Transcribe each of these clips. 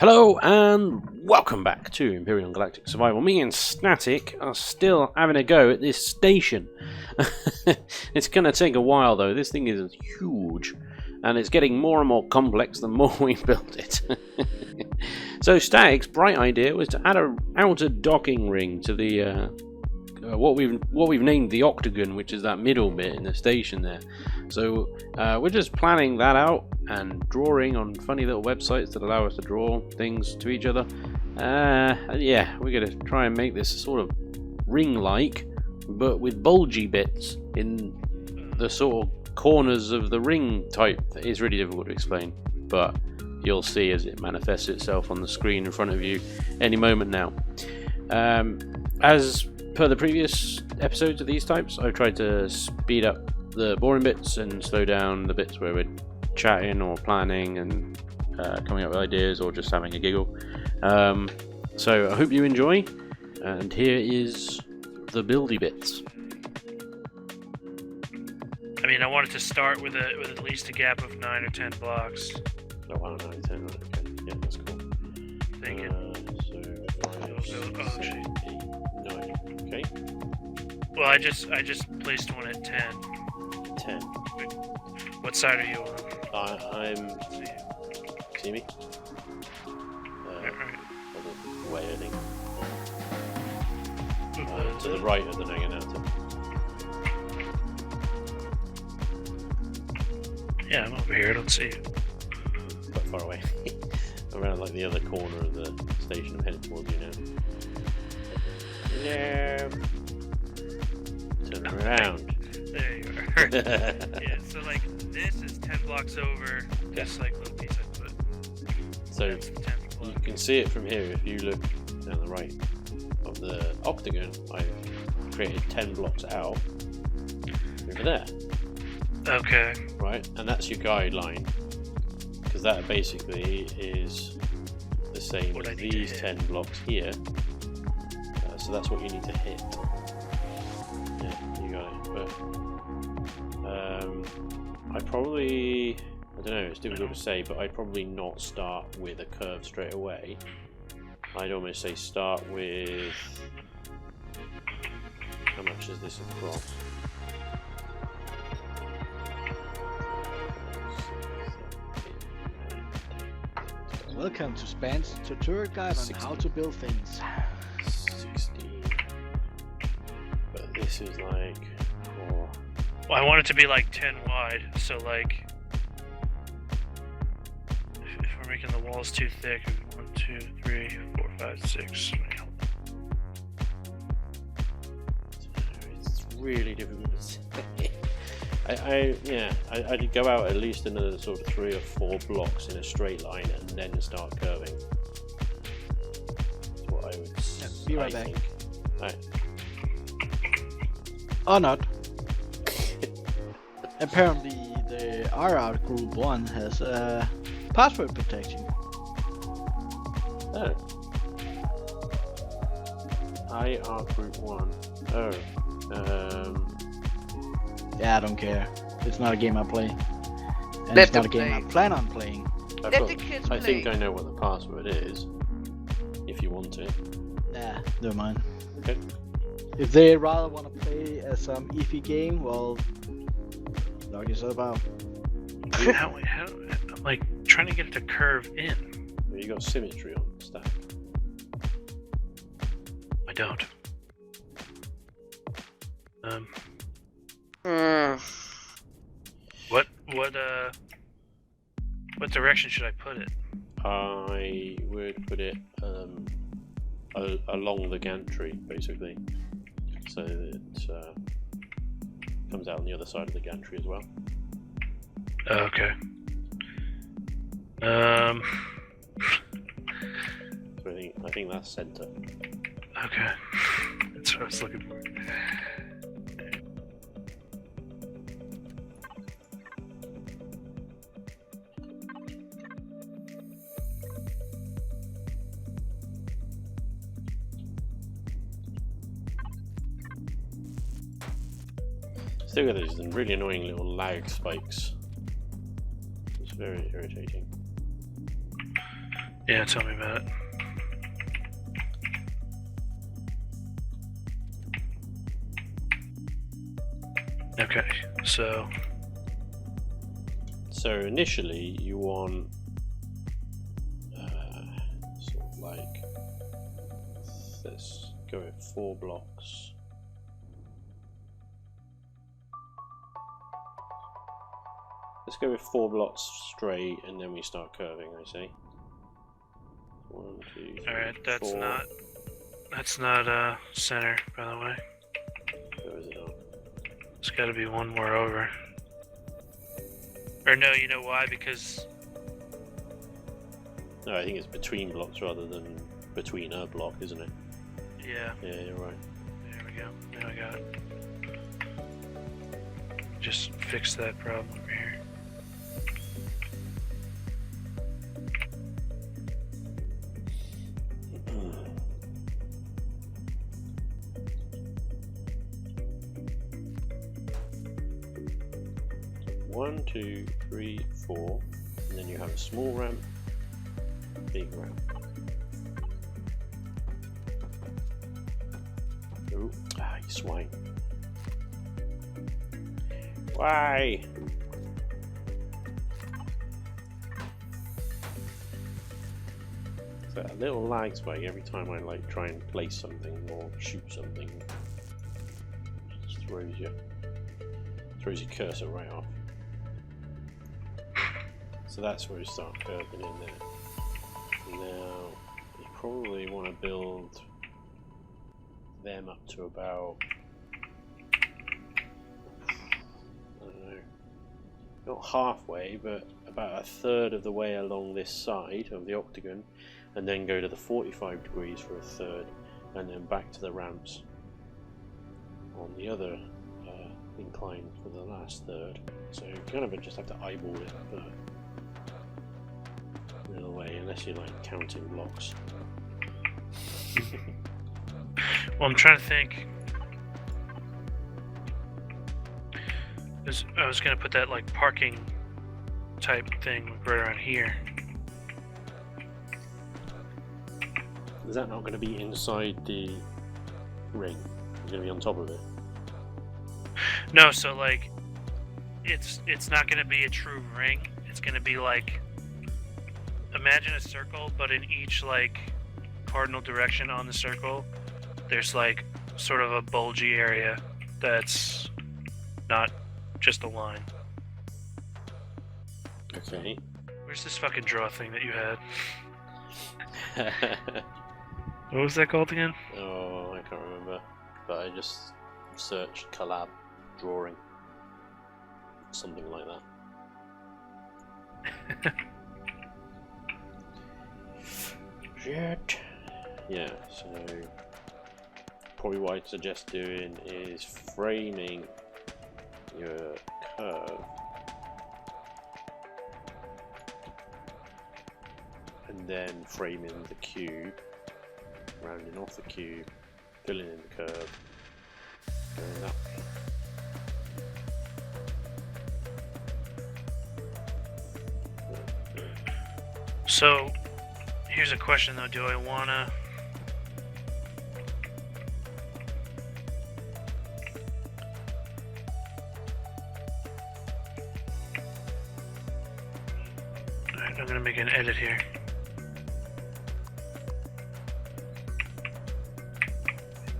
Hello and welcome back to Empyrion Galactic Survival. Me and Static are still having a go at this station. It's going to take a while though. This thing is huge and it's getting more and more complex the more we build it. So Static's bright idea was to add an outer docking ring to the what we've named the octagon, which is that middle bit in the station there. So we're just planning that out and drawing on funny little websites that allow us to draw things to each other. Yeah, we're going to try and make this sort of ring-like, but with bulgy bits in the sort of corners of the ring type. It's really difficult to explain, but you'll see as it manifests itself on the screen in front of you any moment now. As per the previous episodes of these types, I've tried to speed up the boring bits and slow down the bits where we're chatting or planning and coming up with ideas or just having a giggle. So I hope you enjoy, and here is the buildy bits. I mean, I wanted to start with at least a gap of 9 or 10 blocks. Oh wow, 9 or 10, okay, yeah, that's cool. Thinking. So 9, okay. Well, I just placed one at 10. 10. What side are you on? I'm. See me? Right. Way, I think. To the right of the Naginata. Yeah, I'm over here. I don't see you. Quite far away. Around like the other corner of the station. I'm headed towards you now. No. Turn around. There you are. Yeah, so like this is 10 blocks over this like little piece I put. So That's 10 you blocks. can see it from here. If you look down the right of the octagon, I've created 10 blocks out over there. Okay. Right, and that's your guideline, because that basically is the same What as I need to these hit. 10 blocks here. So that's what you need to hit. Yeah, you got it. But I don't know, it's difficult to say, but I'd probably not start with a curve straight away. I'd almost say start with, how much is this across? Welcome to Span's tutorial guide on 16. how to build things. 16. But this is like 4. Well, I want it to be like 10 wide, so like if we're making the walls too thick, 1, 2, 3, 4, 5, 6. It's really difficult to say. I'd go out at least another sort of 3 or 4 blocks in a straight line and then start curving. That's what I would be right back. think. Right. Or not. Apparently the RR Group 1 has password protection. Oh. IR Group 1. Oh. Yeah, I don't care. It's not a game I play. And Let it's not a them game I play. plan on playing. Let the kids I think play. I know what the password is. If you want it. Nah, never mind. Okay. If they rather want to play some iffy game, well, knock yourself out. how I'm like trying to get it to curve in. You got symmetry on stack. I don't. What direction should I put it? I would put it along the gantry, basically, so that it comes out on the other side of the gantry as well. Okay. So I think that's center. Okay. That's what I was looking for. Still got these really annoying little lag spikes. It's very irritating. Yeah, tell me about it. Okay, so initially you want sort of like, let's go with 4 blocks. Let's go with 4 blocks straight, and then we start curving. I say. 1, 2, 3, all right, that's 4. not center, by the way. Where is it on? It's got to be one more over. Or no, you know why? Because No, I think it's between blocks rather than between a block, isn't it? yeah. Yeah, you're right. There we go. Now I got it. Just fix that problem over here. One, 2, 3, 4, and then you have a small ramp, big ramp. Oh, you swine. Why? So a little lag spike every time I like try and place something or shoot something. Just throws your cursor right off. So that's where you start curving in there. Now you probably want to build them up to about, I don't know, not halfway, but about a third of the way along this side of the octagon, and then go to the 45 degrees for a third, and then back to the ramps on the other incline for the last third. So you kind of just have to eyeball it in a way, unless you're like counting blocks. Well, I'm trying to think. I was gonna put that like parking type thing right around here. Is that not going to be inside the ring? It's going to be on top of it. No, so like, it's not gonna be a true ring. It's gonna be like, imagine a circle, but in each like cardinal direction on the circle, there's like sort of a bulgy area that's not just a line. Okay. Where's this fucking draw thing that you had? What was that called again? Oh, I can't remember. But I just searched collab drawing. Something like that. Shit. Yeah, so probably what I'd suggest doing is framing your curve and then framing the cube, rounding off the cube, filling in the curve, going that way. So, here's a question though, do I wanna... Alright, I'm gonna make an edit here.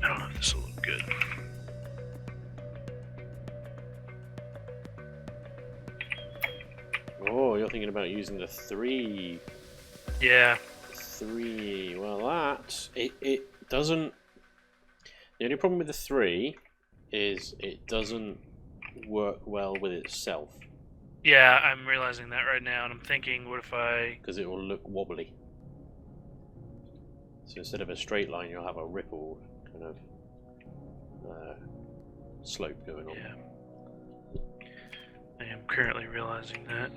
I don't know if this will look good. Oh, you're thinking about using the 3. Yeah. 3. Well, that it doesn't. The only problem with the 3 is it doesn't work well with itself. Yeah, I'm realizing that right now, and I'm thinking, what if I... Because it will look wobbly. So instead of a straight line, you'll have a ripple kind of slope going on. Yeah. I am currently realizing that.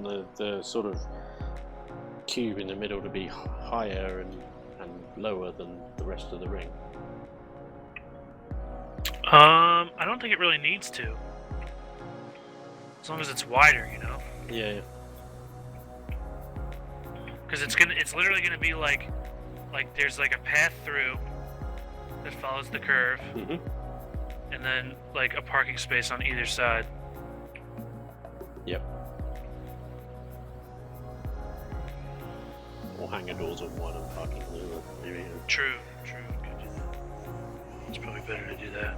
want the sort of cube in the middle to be higher and lower than the rest of the ring? I don't think it really needs to. As long as it's wider, you know. Yeah. Because it's literally gonna be like there's like a path through that follows the curve, and then like a parking space on either side. Yep. Or hangar doors on one and parking on the other. Maybe. True. Could do that. It's probably better to do that.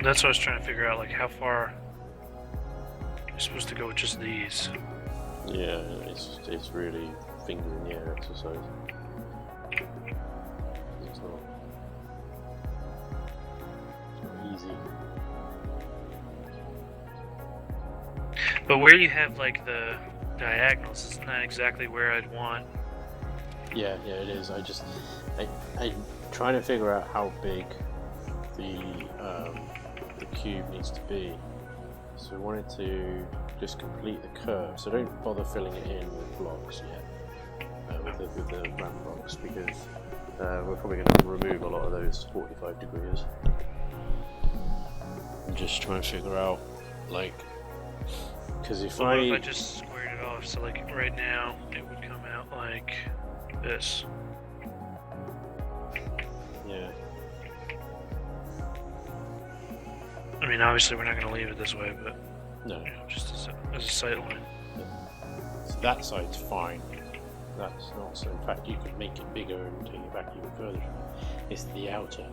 That's what I was trying to figure out, like how far you're supposed to go with just these. Yeah, it's really finger in the air exercise. It's not easy. But where you have like the diagonals, isn't that exactly where I'd want? Yeah, it is. I'm trying to figure out how big the cube needs to be. So we wanted to just complete the curve. So don't bother filling it in with blocks yet, with the ramp blocks, because we're probably going to remove a lot of those 45 degrees. I'm just trying to figure out, like, because if what if I just squared it off? So like right now, it would come out like this. Yeah. I mean, obviously we're not going to leave it this way, but No. you know, just as a sight line. So that side's fine. That's not so. In fact, you could make it bigger and take it back even further. It's the outer.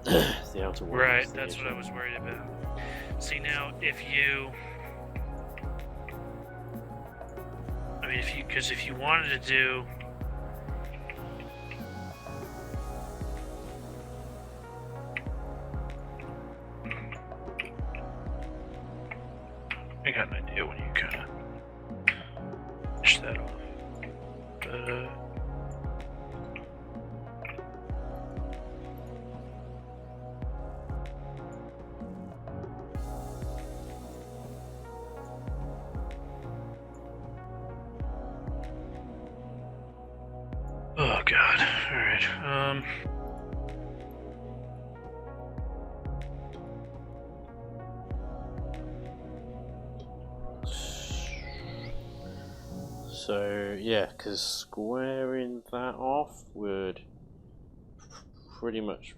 It's the outer one. Right, that's what I was worried about. See, now, if you... I mean, because if you wanted to do... I got an idea when you kind of push that off. Oh God! All right. So yeah, because squaring that off would pretty much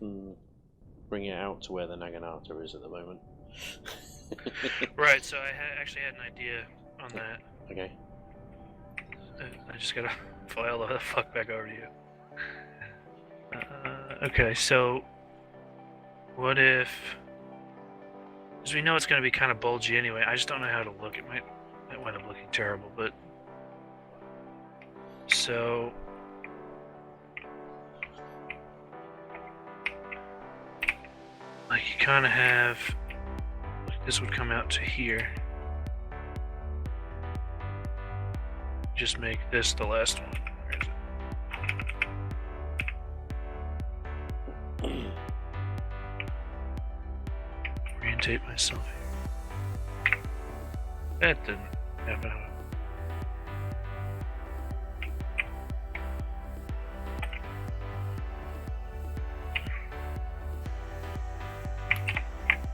bring it out to where the Naginata is at the moment. Right. So I actually had an idea on that. Okay. I just gotta file the fuck back over to you. Okay, so what if? Because we know it's gonna be kind of bulgy anyway. I just don't know how to look. It might wind up looking terrible, but so. Like you kind of have, like this would come out to here. just make this the last one. Where is it? Orientate myself here. That didn't happen.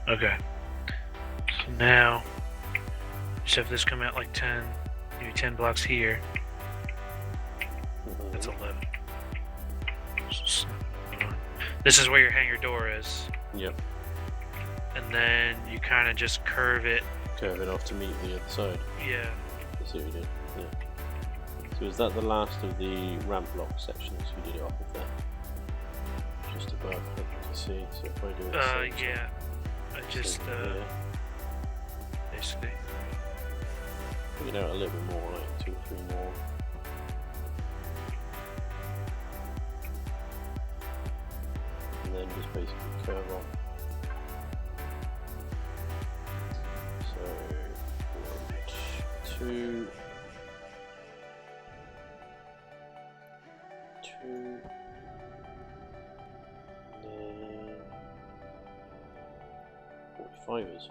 Okay. So now, just have this come out like 10, maybe 10 blocks here. That's 11. This is where your hangar door is. Yep. And then you kind of just curve it. Curve it off to meet the other side. Yeah. That's what you did. Yeah. So is that the last of the ramp block sections you did it off of there? Just above, you can see. So if I do it. Yeah. I just, basically. Bring it out a little bit more, like 2 or 3 more. And then just basically curve off. So 1, 2, 2, and then 45ers.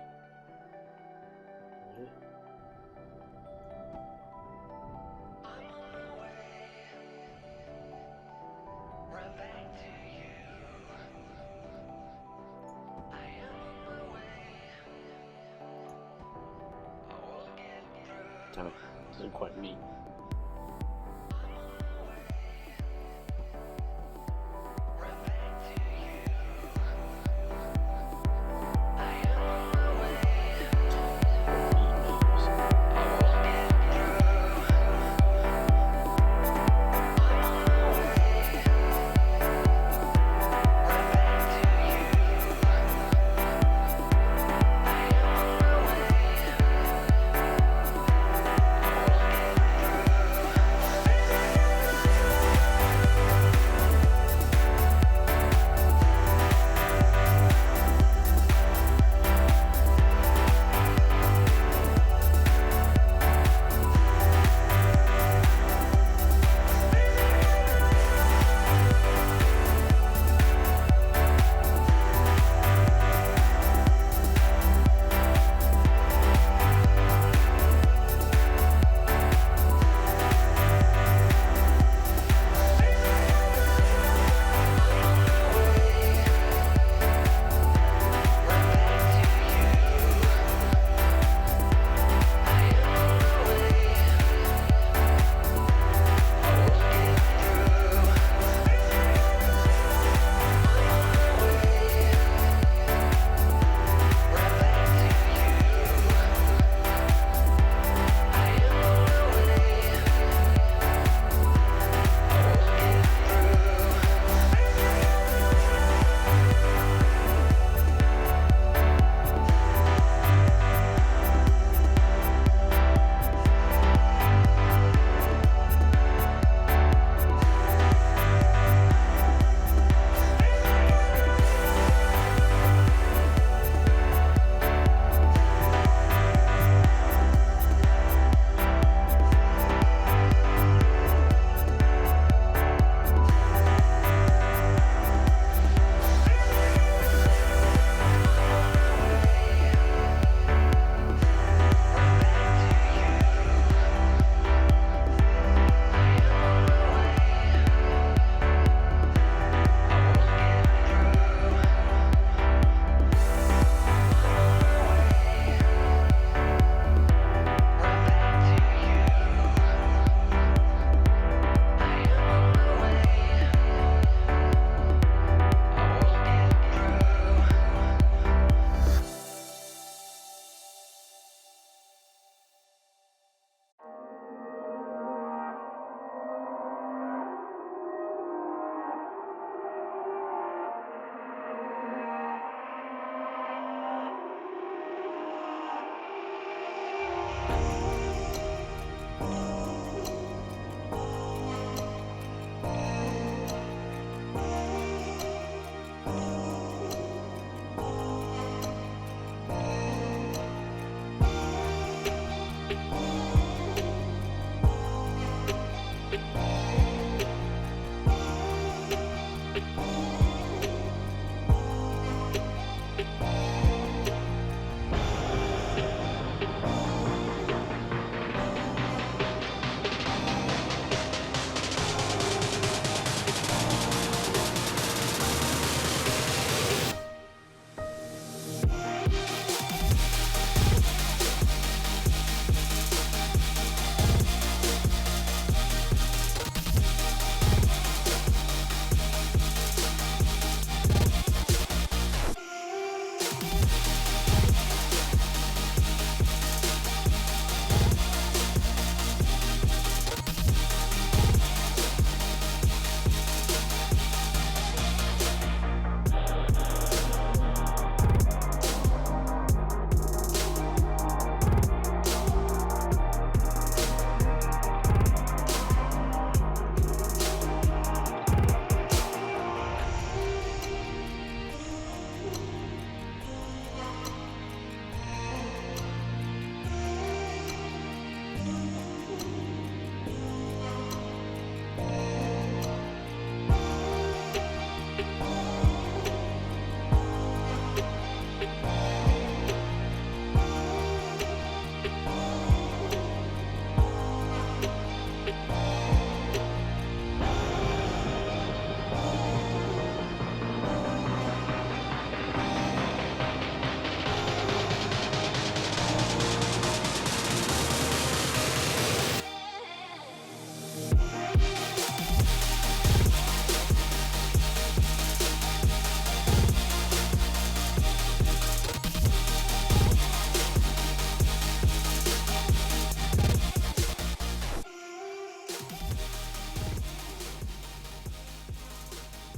Damn it, doesn't quite meet.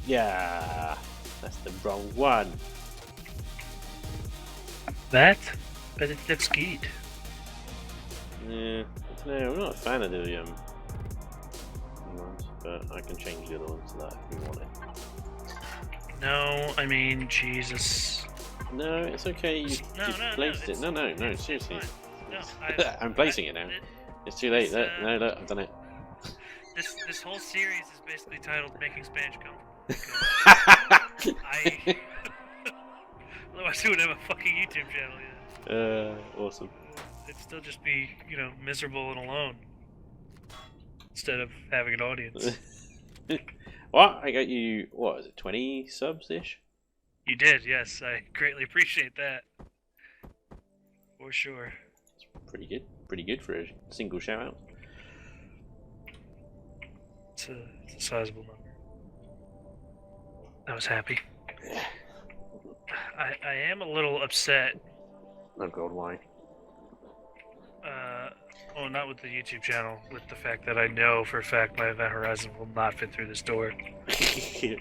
Yeah, that's the wrong one. That? But it's good. Yeah, I don't know, I'm not a fan of the ones, but I can change the other ones to that if you want it. No, I mean, Jesus. No, it's okay, you placed it. No, seriously. No, I'm placing it now. It's too late. Look, I've done it. This whole series is basically titled "Making Spanish Comfortable." Otherwise, we would have a fucking YouTube channel. Yeah. Awesome. It'd still just be, miserable and alone instead of having an audience. What? I got you. What is it? 20 subs ish. You did, yes. I greatly appreciate that. For sure. It's pretty good. Pretty good for a single shout out. It's a sizable number. I was happy. Yeah. I am a little upset. Oh god, why? Well, not with the YouTube channel, with the fact that I know for a fact my Event Horizon will not fit through this door.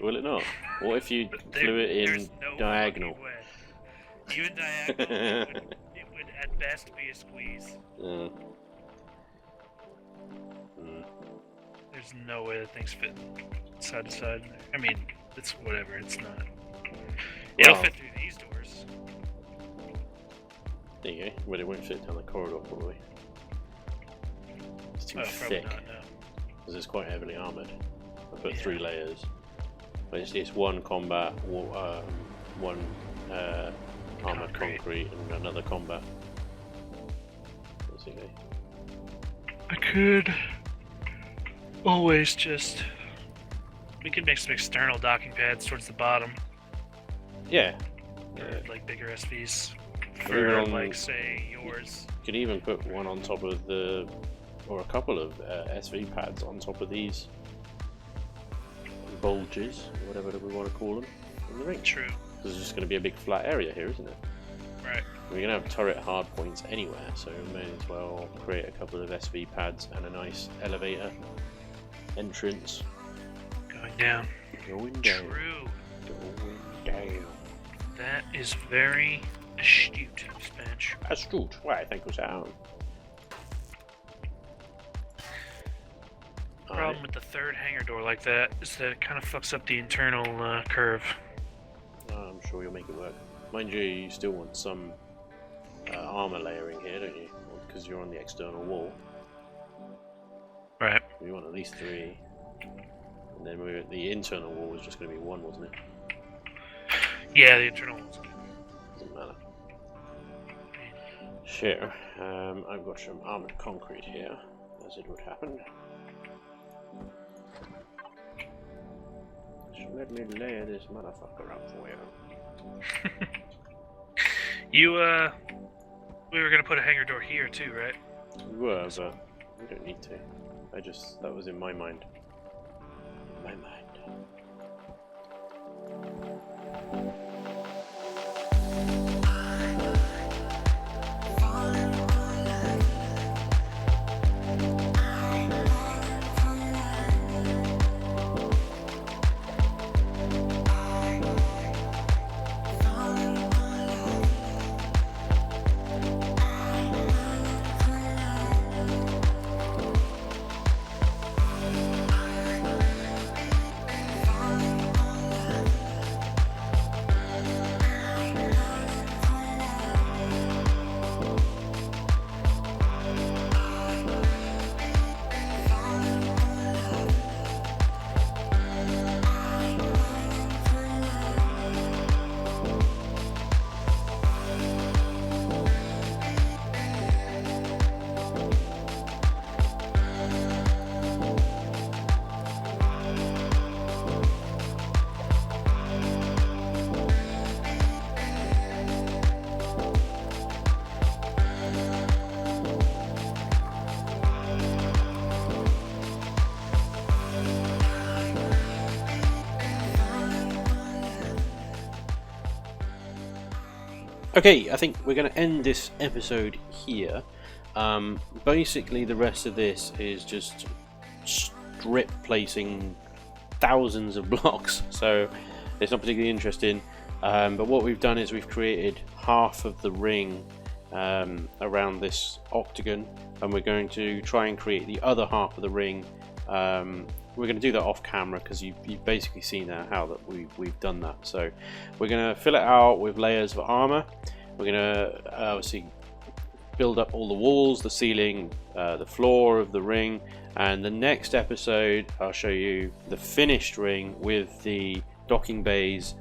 Will it not? What if you flew it in no diagonal? Even diagonal, it would at best be a squeeze. There's no way that things fit side to side. I mean, it's whatever, it's not. It'll fit through these doors. There you go, but it won't fit down the corridor probably. It's too thick. Probably not, no. Because it's quite heavily armoured. I put 3 layers. But it's one combat, one armoured concrete and another combat. Basically. I could always just... We could make some external docking pads towards the bottom. Yeah. Or like bigger SVs. Or even For on- like, say, yours. You could even put one on top of the... or a couple of SV pads on top of these bulges, whatever we want to call them, in the ring. True. Because it's just going to be a big flat area here, isn't it? Right. We're going to have turret hard points anywhere, so we may as well create a couple of SV pads and a nice elevator entrance. Going down. Going down. True. Going down. That is very astute, Spanch. Astute. Why, thank you, sir. The problem with the third hangar door like that is that it kind of fucks up the internal curve. I'm sure you'll make it work. Mind you still want some armor layering here, don't you? Because you're on the external wall. Right. You want at least 3. And then the internal wall was just going to be 1, wasn't it? Yeah, the internal one's good. Doesn't matter. Sure. I've got some armored concrete here, as it would happen. So let me lay this motherfucker out for you. You, we were gonna put a hangar door here too, right? We were, but we don't need to. That was in my mind. My mind. Okay, I think we're going to end this episode here. Basically, the rest of this is just strip placing thousands of blocks, so it's not particularly interesting. But what we've done is we've created half of the ring around this octagon, and we're going to try and create the other half of the ring. We're going to do that off camera because you've basically seen how that we've done that. So we're going to fill it out with layers of armor. We're going to obviously build up all the walls, the ceiling, the floor of the ring, and the next episode I'll show you the finished ring with the docking bays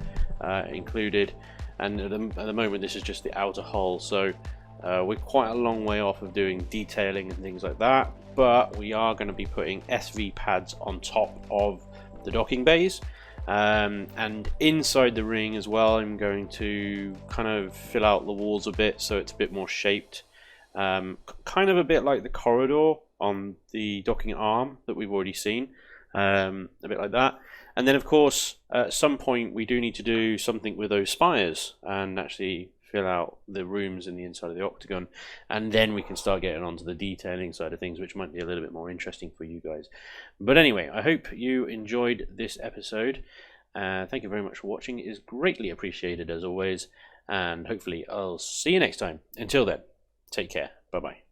included. And at the moment this is just the outer hull, so we're quite a long way off of doing detailing and things like that, but we are going to be putting SV pads on top of the docking bays, and inside the ring as well. I'm going to kind of fill out the walls a bit so it's a bit more shaped, kind of a bit like the corridor on the docking arm that we've already seen, a bit like that. And then of course at some point we do need to do something with those spires and actually fill out the rooms in the inside of the octagon, and then we can start getting onto the detailing side of things, which might be a little bit more interesting for you guys. But anyway, I hope you enjoyed this episode. Thank you very much for watching. It is greatly appreciated as always, and hopefully I'll see you next time. Until then, take care. Bye bye.